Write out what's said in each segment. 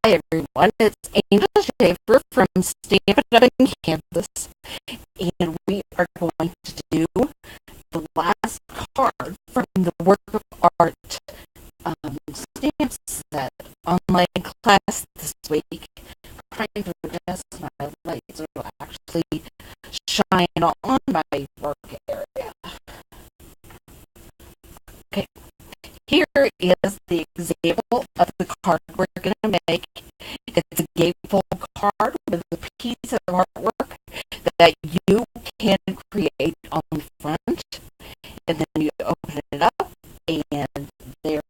everyone, it's Angel Schaefer from Stampin' in Kansas, and we are going to do the last card from the work of art stamp set online class this week. I'm trying to adjust my lights so it'll actually shine on my work area. Okay, here is the example of the card we're going to make. It's a gatefold card with a piece of artwork that you can create on the front, and then you open it up, and there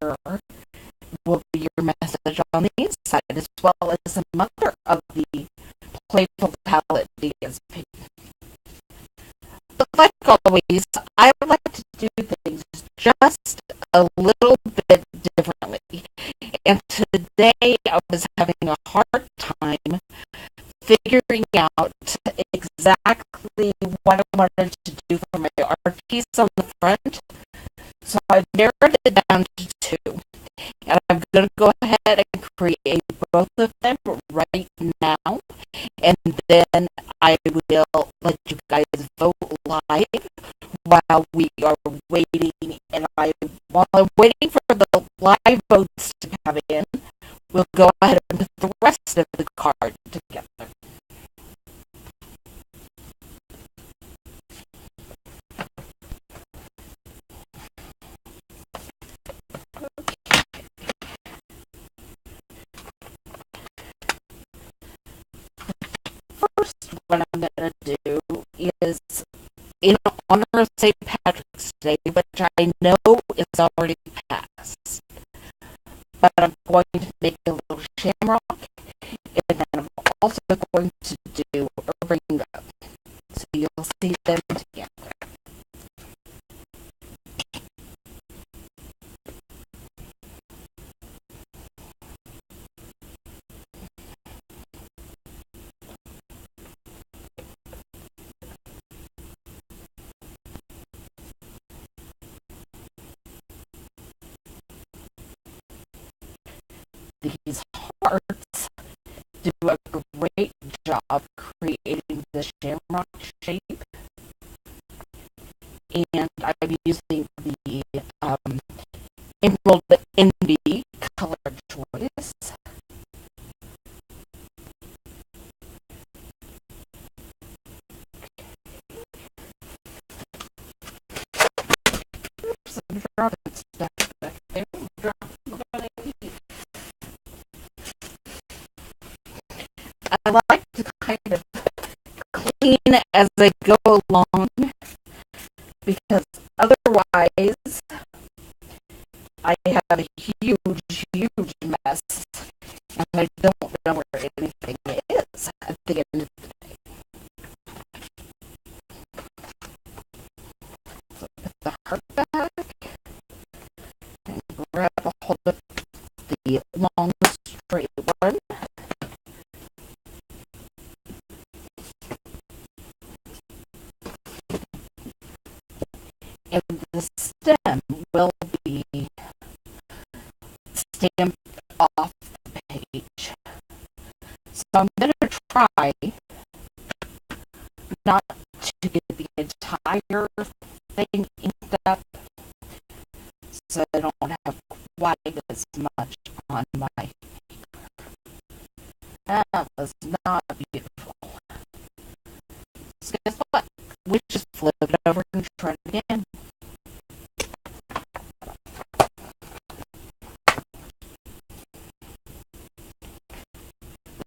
will be your message on the inside, as well as some other of the playful palette DSP. But like always, I like to do things just a little bit differently. And today I was having a hard time figuring out exactly what I wanted to do for my art piece on the front. So I narrowed it down to two. And I'm going to go ahead and create both of them right now. And then I will let you guys vote live while we are waiting. And while I'm waiting for the live votes to come in, we'll go ahead and put the rest of the card together. First, what I'm going to do is, in honor of St. Patrick's Day, which I know is already passed, but I'm going to make a little shamrock, and then I'm also going to do a rainbow, so you'll see them together. These hearts do a great job creating the shamrock shape, and I'm using the Emerald Envy color choice. Oops, I'm dropping stuff back there. I'm dropping what I need. I like to kind of clean as I go along, because otherwise I have a huge mess, and I don't know where anything is at the end of the day. So put the heart back and grab a hold of the long straight one. And the stem will be stamped off the page. So I'm going to try not to get the entire thing inked up, so I don't have quite as much on my paper. That was not beautiful. So guess what? We just flip it over and try it again.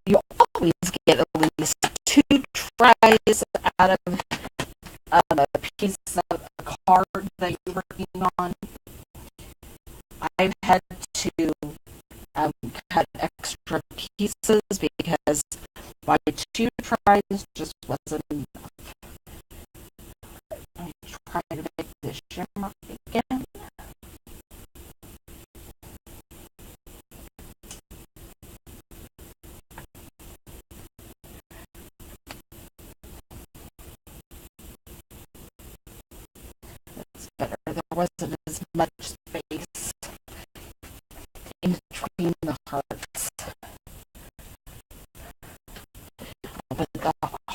You always get at least 2 tries out of a piece of a card that you're working on. I've had to cut extra pieces because my 2 tries just wasn't enough. Let me try to make this shamrock again. That's better. There wasn't as much space in between the hearts.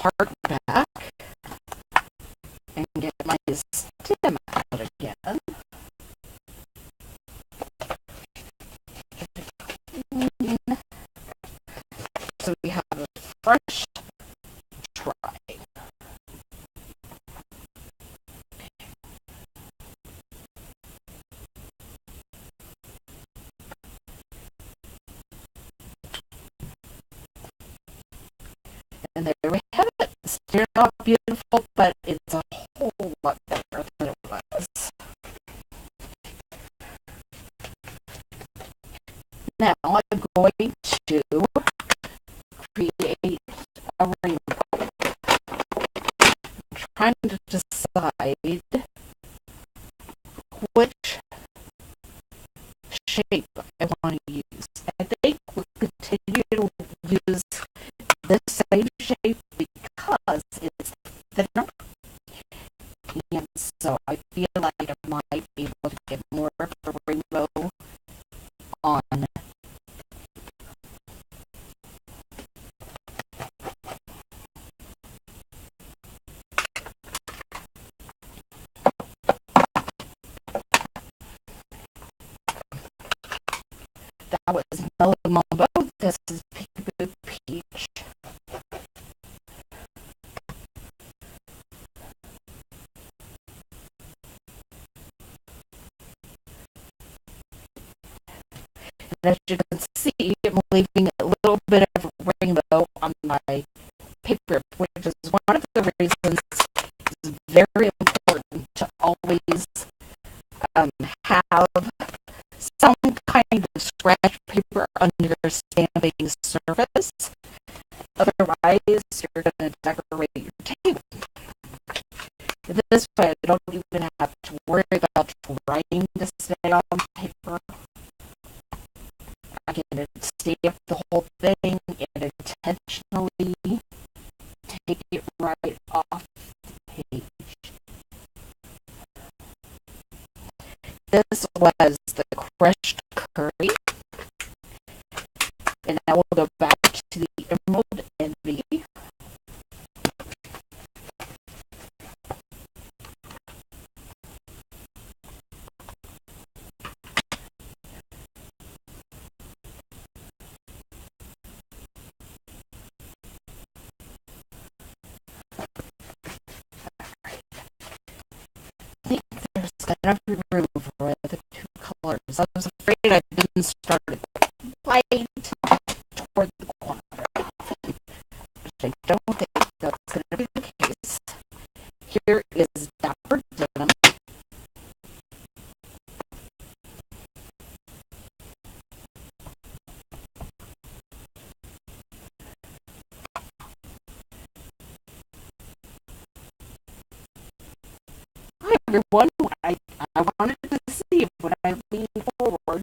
heart back and get my stem out again. So we have a fresh try. And there we have it. Still not beautiful, but it's a whole lot better than it was. Now I'm going to create a rainbow. I'm trying to decide which shape I want to use. I think we'll continue to use this same shape because it's thinner, and so I feel like I might be able to get more of the rainbow on. That was Mellow Mumbo. This is Peekaboo Peach. And as you can see, I'm leaving a little bit of rainbow on my paper, which is one of the reasons it's very important to always have some kind of scratch paper under your stamping surface. Otherwise, you're going to decorate your table. This way, I don't even have to worry about trying to stay on paper. I can stamp the whole thing and intentionally take it right off the page. This was the crushed curry, and now we'll go back to the Emerald Envy. I think there's enough room for the two colors. I was afraid I didn't start it right toward the corner, which I don't think that's going to be the case. Here is Dapper Denim. Hi everyone, I wanted to see if when I lean forward,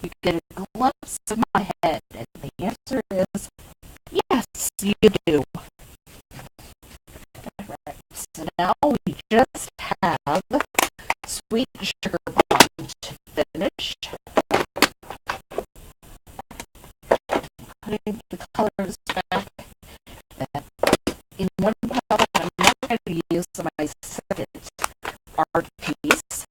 you get a glimpse of my head, and the answer is yes, you do. Alright, so now we just have Sweet Sugar Bomb to finish. Putting the colors back in one palette. I'm not going to use my second art piece,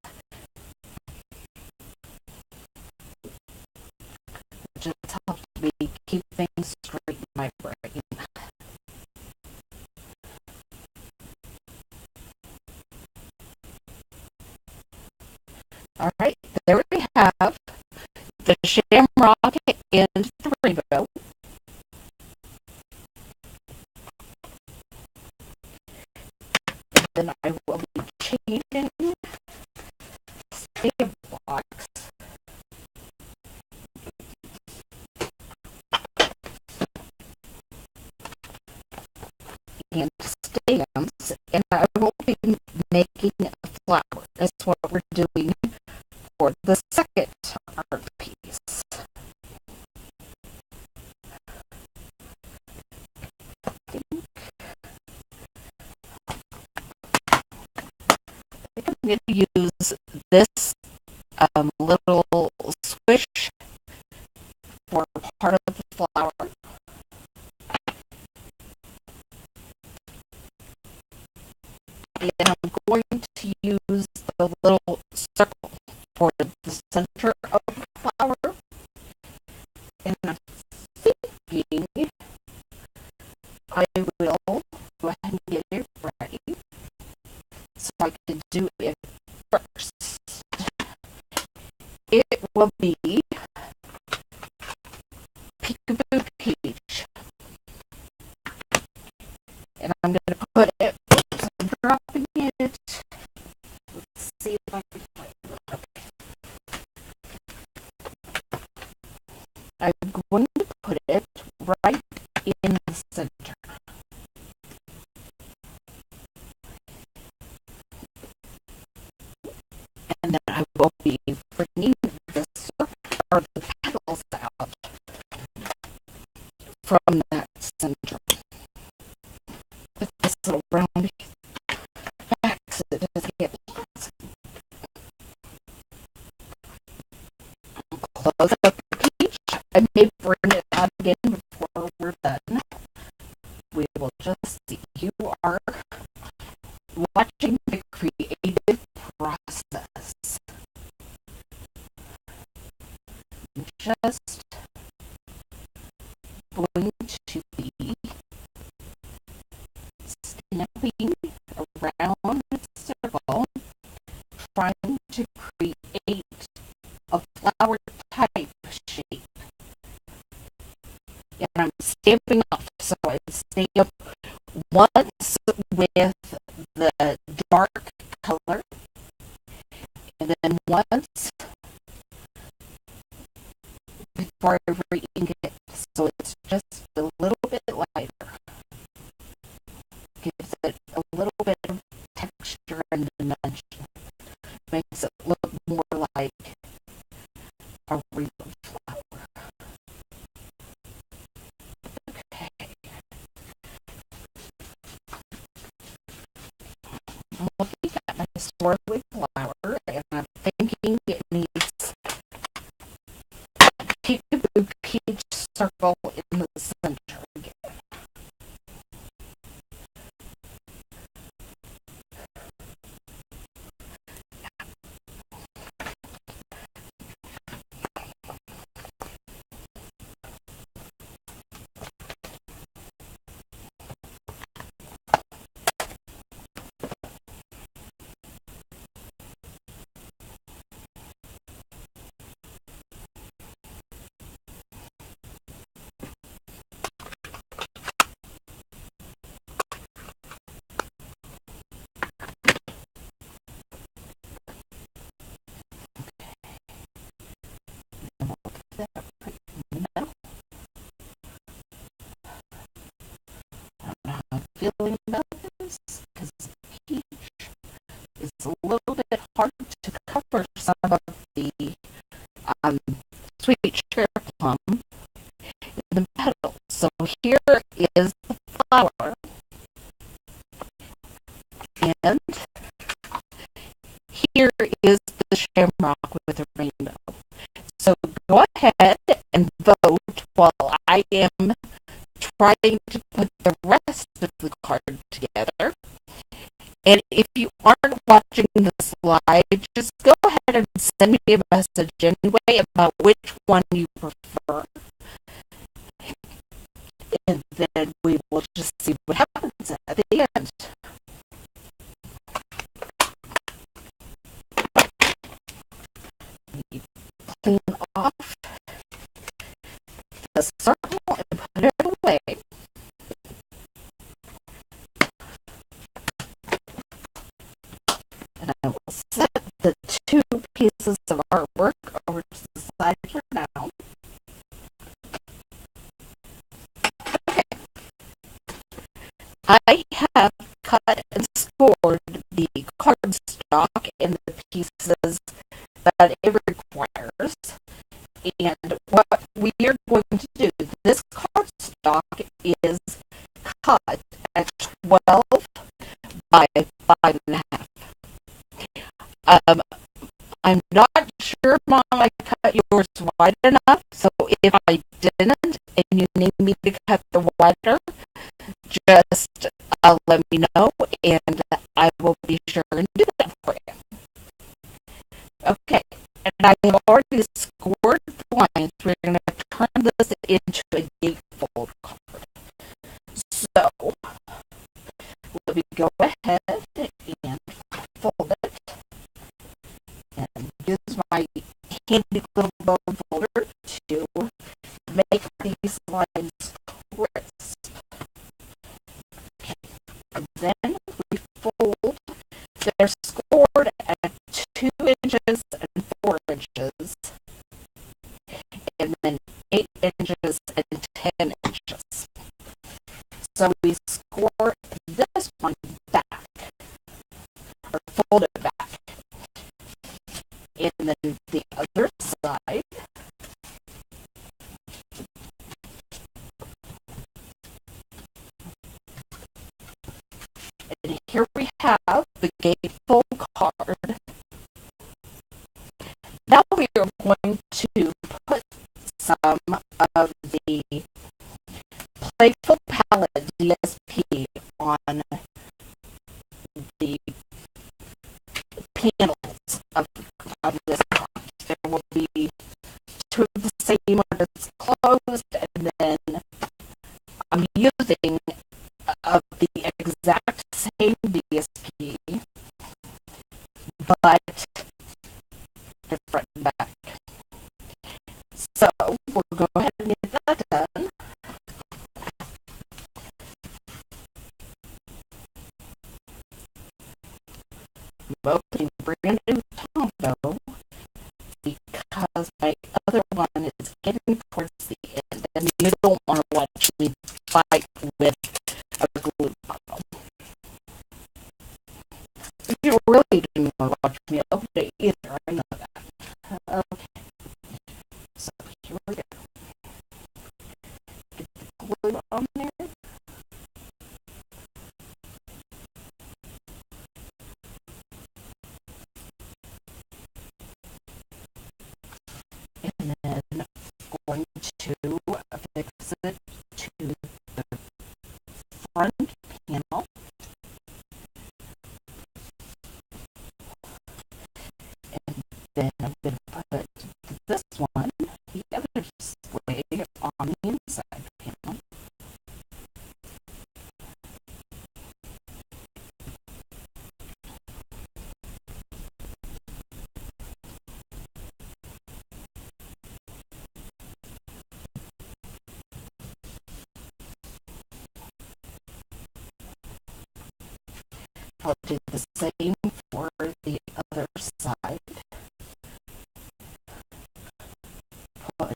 which has helped me keep things straight in my brain. Alright, there we have the shamrock and the rainbow. Then I will be changing stamp blocks and stamps, and I will be making a flower. That's what we're doing for the second art piece. I think I'm going to use this little swish for part of the flower. And I'm thinking I will go ahead and get it ready so I can do it first. It will be Peekaboo Peach. And I'm going to put it, oops, I'm dropping it. Let's see if I can find it. Okay. I'm going to put it right in the center. And then I will be bringing the circle or the petals out from that center with this little round back so it doesn't get lost. Close up the peach. I may bring it out again before we're done. We will just see. You are watching the creative process. I'm just going to be stamping around the circle, trying to create a flower type shape. And I'm stamping off, so I stamp once with the dark color, and then once before I re-ink it, so it's just a little bit lighter. Gives it a little bit of texture and dimension. Makes it look more like a real flower. Okay. I'm looking at my swirly flower, and I'm thinking it needs Peekaboo Peach circle in the center again. Feeling about this because peach is a little bit hard to cover some of the sweet cherry plum in the petal. So here is the flower, and here is the shamrock with a rainbow. So go ahead and vote while I am trying to put the rest of the card together. And if you aren't watching the slide, just go ahead and send me a message anyway about which one you prefer. And then we will just see what happens at the end. Clean off the circle and put it away. And I will set the two pieces of artwork over to the side for now. Okay. I have cut and scored the cardstock and the pieces that it requires. And what we are going to do, this cardstock is cut at 12 by 5.5. I'm not sure, Mom, I cut yours wide enough, so if I didn't and you need me to cut the wider, just let me know and I will be sure and do that for you. Okay, and I have already scored the lines. We're going to turn this into a gatefold card. So let me go ahead and fold it and use my handy little bone folder to make these lines crisp. And then we fold. They're scored at 2 inches and 4 inches, and then 8 inches and 10 inches. So we score this one back, or fold it back. And then the other side, and here we have the gatefold card. Now we are going to put some of the Playful Palette DSP on the panels of this card. There will be 2 of the same when it's closed, and then I'm using of the exact same DSP, but different back. So we'll go ahead and get that done. I'm opening a brand new combo because my other one is getting towards the end, and you don't want to watch me fight with a glue bottle. You really didn't want to watch me open it either, I know that. Okay, so here we go. Get the glue on there. And then going to affix it to the front panel. And then I'm going to put this one, the other way, on the inside panel. I'll do the same for the other side. Put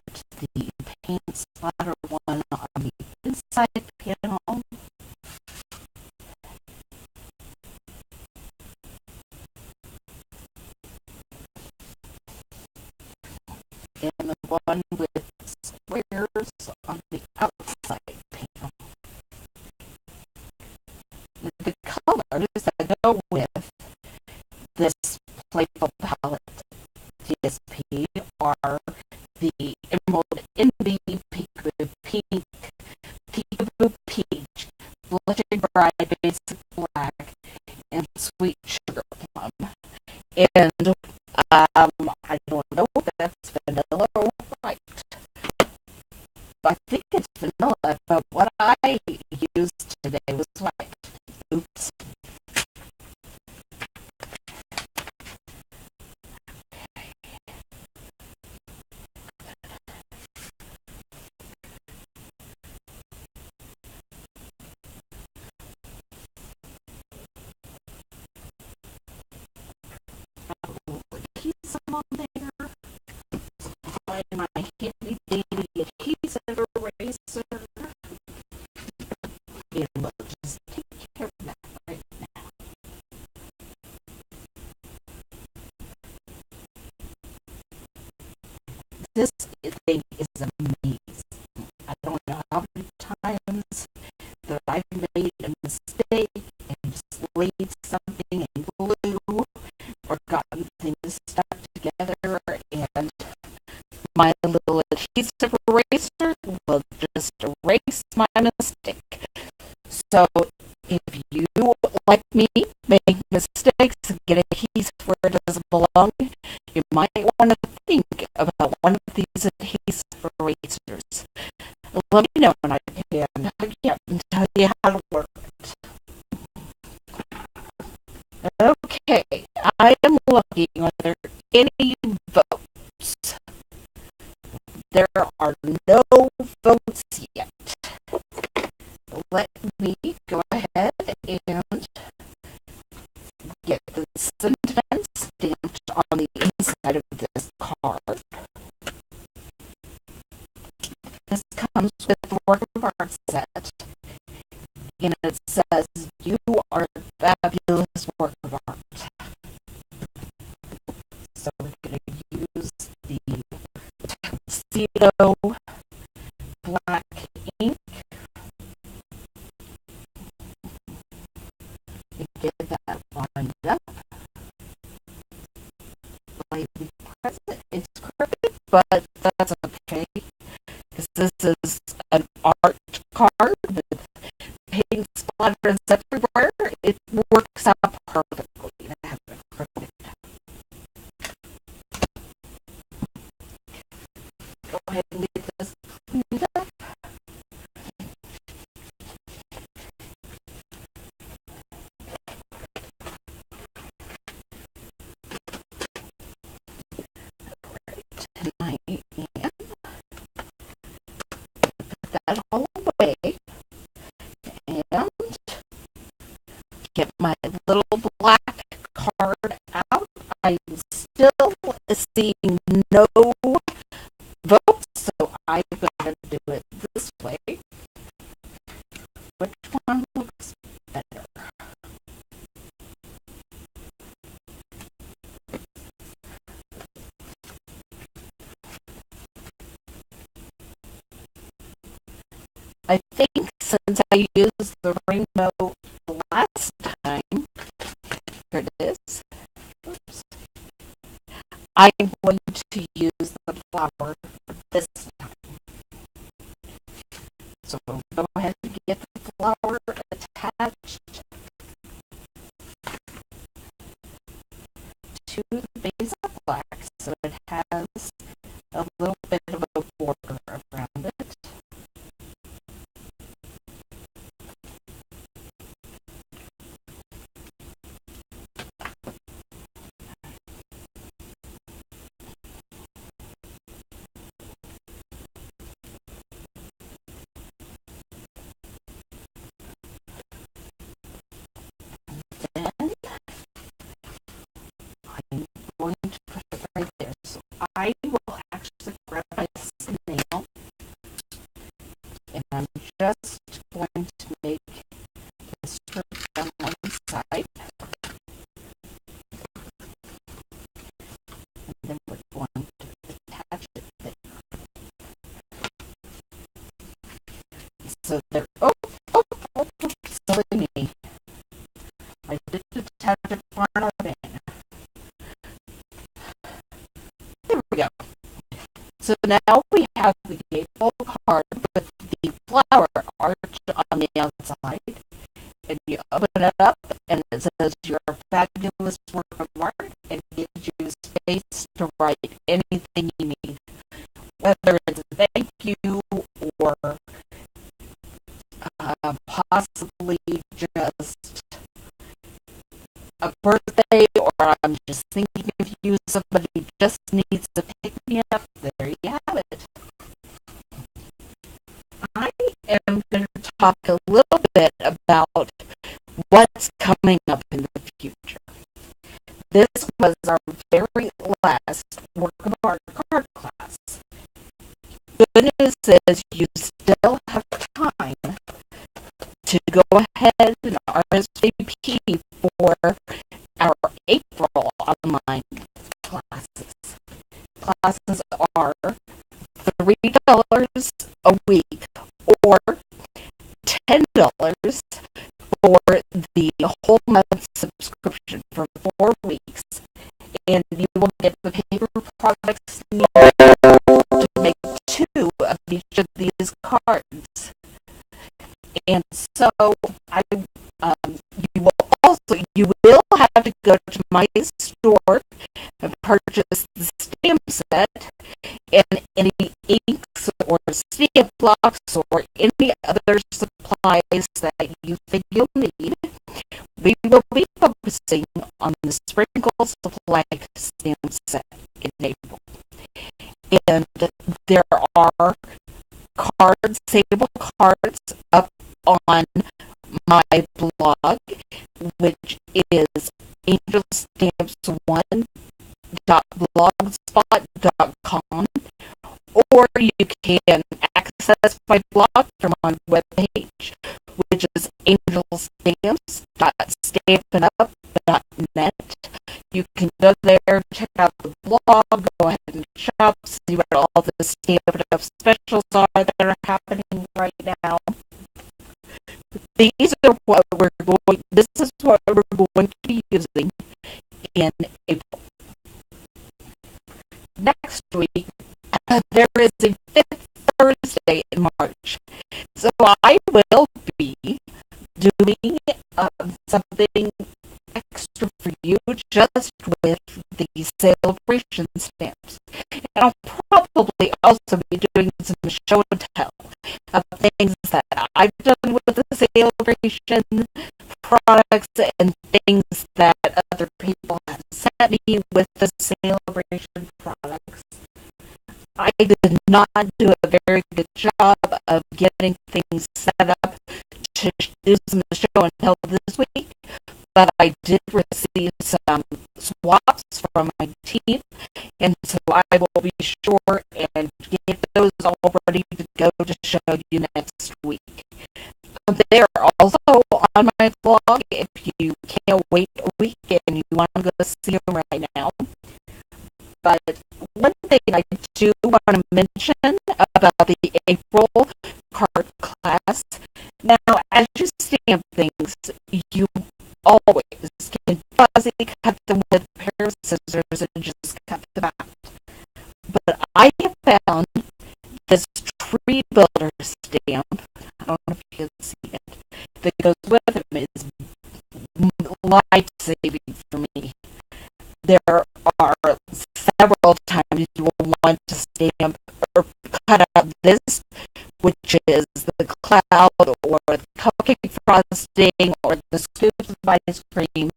the paint splatter one on the inside panel. And the one with squares on the outside panel. The colors that go with this Playful Palette DSP are the Emerald Envy, Peekaboo Pink, Peekaboo Peach, Blushing Bride Basic Black, and Sweet Sugar Plum. And I don't know if that's vanilla or white. I think it's vanilla, but what I used today was white. Oops. Adhesive on there. Find my handy dandy adhesive eraser. And we'll just take care of that right now. This thing is amazing. I don't know how many times that I've made a mistake and just laid something in glue or gotten things stuck together, and my little adhesive eraser will just erase my mistake. So if you, like me, make mistakes and get adhesive where it doesn't belong, you might want to think about one of these adhesive erasers. let me know when I can hook you up and tell you how to work it. Okay, I am looking. Are there any votes? There are no votes yet. Let me go ahead and get the sentiment stamped on the inside of this card. This comes with the work of art set, and it says, "You are a fabulous work of art." So we're going to use the tuxedo black ink to get that lined up. Slightly present. It's crooked, but that's okay, because this is an art card with paint splatters everywhere. It works out perfectly to have it crooked. Go ahead and get this cleaned up. Tonight, and put that all away, and get my little black card out. I'm still seeing no votes, so I'm going to do it this way. Which one looks better? I think since I used the rainbow last time, here it is. Oops. I'm going to use the flower this time. So go ahead and get the flower attached to the base of black, so it has a little bit of a border around it. Then I'm going to put it right there. So I will actually grab my snail, and I'm just going to make the strip down one side, and then we're going to attach it there. So there. Oh, silly me. I didn't attach it far enough in. There we go. So now we have the gatefold card with the flower arch on the outside, and you open it up, and it says you're a fabulous work of art, and gives you space to write anything you need, whether it's a thank you or possibly just a birthday, or I'm just thinking of you, somebody just needs to pick me up. There you have it. I am going to talk a little bit about what's coming up in the future. This was our very last work of art card class. Good news is you still have time to go ahead and RSVP for our April online classes. Classes are $3 a week or $10 for the whole month subscription for 4 weeks, and you will get the paper products needed to make 2 of each of these cards. And so you will have to go to my store and purchase the stamp set and any inks or stamp blocks or any other supplies that you think you'll need, we will be focusing on the Sprinkle Supply Stamp Set in April. And there are cards, sample cards up on my blog, which is angelstamps1.blogspot.com, or you can access my blog from my webpage, which is angelstamps.stampinup.net. You can go there, check out the blog, go ahead and shop, see what all the Stampin' Up specials are that are happening right now. This is what we're going to be using in April. Next week, there is a fifth Thursday in March, so I will be doing something extra for you just with the celebration stamps. And I'll probably also be doing some show and tell of things that I've done with the celebration products and things that other people have sent me with the celebration products. I did not do a very good job of getting things set up to do some show and tell this week, but I did receive some swaps from my team, and so I will be sure and get those all ready to go to show you next week. They're also on my blog if you can't wait a week and you want to go see them right now. But one thing I do want to mention about the April card class, now as you stamp things, you always can fuzzy cut them with a pair of scissors and just cut them out. But I have found this tree builder stamp, I don't know if you can see it, that goes with it is life-saving for me. There are several times you will want to stamp or cut out this, which is the cloud or the cupcake frosting or the scoops of ice cream,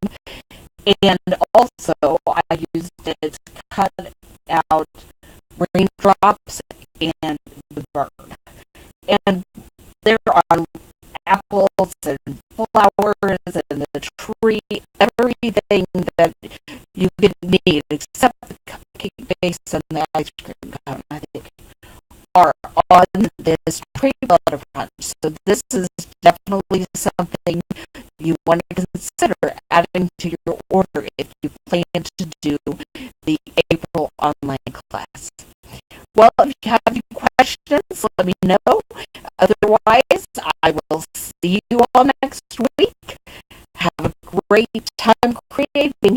and also I used it to cut out raindrops and the bird. And there are apples and flowers and the tree, everything that you could need except the cupcake base and the ice cream cone, I think, are on this tree builder front. So this is definitely something you want to consider adding to your order if you plan to do the April online class. Well, if you have any questions, let me know. Otherwise, I will see you all next week. Have a great time creating.